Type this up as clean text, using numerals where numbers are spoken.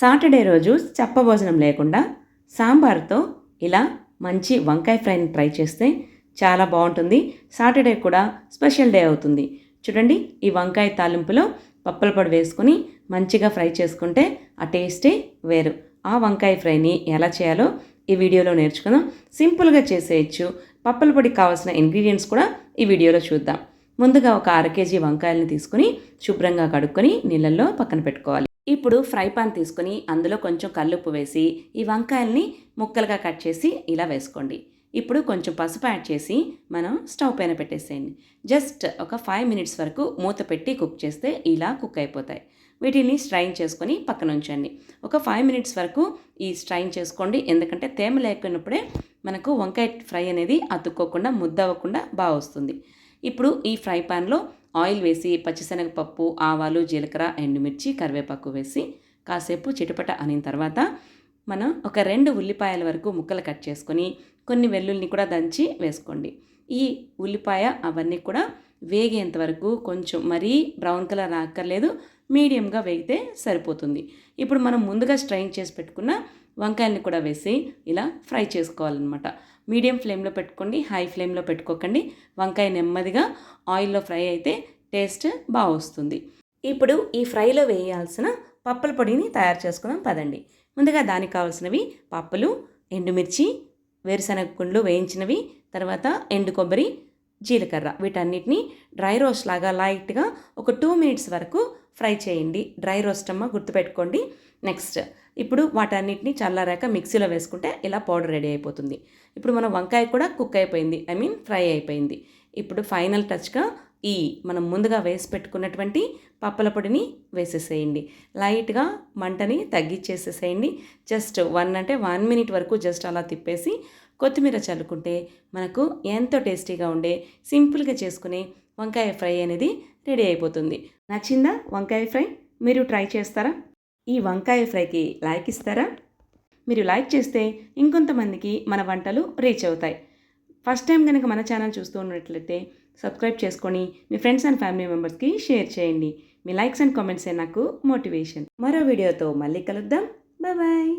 Saturday రోజు చప్పభోజనం లేకుండా సాంబార్తో ఇలా మంచి వంకాయ ఫ్రైని ట్రై చేస్తే చాలా బాగుంటుంది. సాటర్డే కూడా స్పెషల్ డే అవుతుంది. చూడండి, ఈ వంకాయ తాలింపులో పప్పుల పొడి వేసుకొని మంచిగా ఫ్రై చేసుకుంటే ఆ టేస్టే వేరు. ఆ వంకాయ ఫ్రైని ఎలా చేయాలో ఈ వీడియోలో నేర్చుకుందాం. సింపుల్గా చేసేయచ్చు. పప్పుల పొడికి కావాల్సిన ఇంగ్రీడియంట్స్ కూడా ఈ వీడియోలో చూద్దాం. ముందుగా ఒక 1/2 కేజీ వంకాయలను తీసుకొని శుభ్రంగా కడుక్కొని నీళ్ళల్లో పక్కన పెట్టుకోవాలి. ఇప్పుడు ఫ్రై పాన్ తీసుకొని అందులో కొంచెం కల్లుప్పు వేసి ఈ వంకాయల్ని ముక్కలుగా కట్ చేసి ఇలా వేసుకోండి. ఇప్పుడు కొంచెం పసుపు యాడ్ చేసి మనం స్టవ్ పైన పెట్టేసేయండి. జస్ట్ ఒక 5 మినిట్స్ వరకు మూత పెట్టి కుక్ చేస్తే ఇలా కుక్ అయిపోతాయి. వీటిని స్ట్రైన్ చేసుకొని పక్కన ఉంచండి. ఒక 5 మినిట్స్ వరకు ఈ స్ట్రైన్ చేసుకోండి. ఎందుకంటే తేమ లేకున్నప్పుడే మనకు వంకాయ ఫ్రై అనేది అతుక్కోకుండా ముద్ద అవ్వకుండా బాగా వస్తుంది. ఇప్పుడు ఈ ఫ్రై పాన్లో ఆయిల్ వేసి పచ్చిశనగపప్పు, ఆవాలు, జీలకర్ర, ఎండుమిర్చి, కరివేపాకు వేసి కాసేపు చిటపట అనిన తర్వాత మనం ఒక 2 ఉల్లిపాయల వరకు ముక్కలు కట్ చేసుకొని కొన్ని వెల్లుల్ని కూడా దంచి వేసుకోండి. ఈ ఉల్లిపాయ అవన్నీ కూడా వేగేంత వరకు కొంచెం మరీ బ్రౌన్ కలర్ రాక్కర్లేదు, మీడియంగా వేగితే సరిపోతుంది. ఇప్పుడు మనం ముందుగా స్ట్రైన్ చేసి పెట్టుకున్న వంకాయల్ని కూడా వేసి ఇలా ఫ్రై చేసుకోవాలన్నమాట. మీడియం ఫ్లేమ్లో పెట్టుకోండి, హై ఫ్లేమ్లో పెట్టుకోకండి. వంకాయ నెమ్మదిగా ఆయిల్లో ఫ్రై అయితే టేస్ట్ బాగా వస్తుంది. ఇప్పుడు ఈ ఫ్రైలో వేయాల్సిన పప్పుల పొడిని తయారు చేసుకుందాం పదండి. ముందుగా దానికి కావాల్సినవి పప్పులు, ఎండుమిర్చి, వేరుశనగ గుండ్లు వేయించినవి, తర్వాత ఎండు కొబ్బరి, జీలకర్ర, వీటన్నిటిని డ్రై రోస్ట్ లాగా లైట్గా ఒక 2 మినిట్స్ వరకు ఫ్రై చేయండి. డ్రై రోస్ట్ అమ్మ గుర్తుపెట్టుకోండి. నెక్స్ట్ ఇప్పుడు వాటన్నిటిని చల్లారాక మిక్సీలో వేసుకుంటే ఇలా పౌడర్ రెడీ అయిపోతుంది. ఇప్పుడు మన వంకాయ కూడా కుక్ అయిపోయింది, ఫ్రై అయిపోయింది. ఇప్పుడు ఫైనల్ టచ్గా ఈ మనం ముందుగా వేసి పెట్టుకున్నటువంటి పప్పుల పొడిని వేసేసేయండి. లైట్గా మంటని తగ్గించేసేసేయండి. జస్ట్ 1 మినిట్ వరకు జస్ట్ అలా తిప్పేసి కొత్తిమీర చల్లుకుంటే మనకు ఎంతో టేస్టీగా ఉండే సింపుల్గా చేసుకునే వంకాయ ఫ్రై అనేది రెడీ అయిపోతుంది. నచ్చిందా వంకాయ ఫ్రై? మీరు ట్రై చేస్తారా? ఈ వంకాయ ఫ్రైకి లైక్ ఇస్తారా? మీరు లైక్ చేస్తే ఇంకొంతమందికి మన వంటలు రీచ్ అవుతాయి. ఫస్ట్ టైం కనుక మన ఛానల్ చూస్తూ ఉన్నట్లయితే సబ్స్క్రైబ్ చేసుకొని మీ ఫ్రెండ్స్ అండ్ ఫ్యామిలీ మెంబర్స్కి షేర్ చేయండి. మీ లైక్స్ అండ్ కామెంట్సే నాకు మోటివేషన్. మరో వీడియోతో మళ్ళీ కలుద్దాం. బాయ్.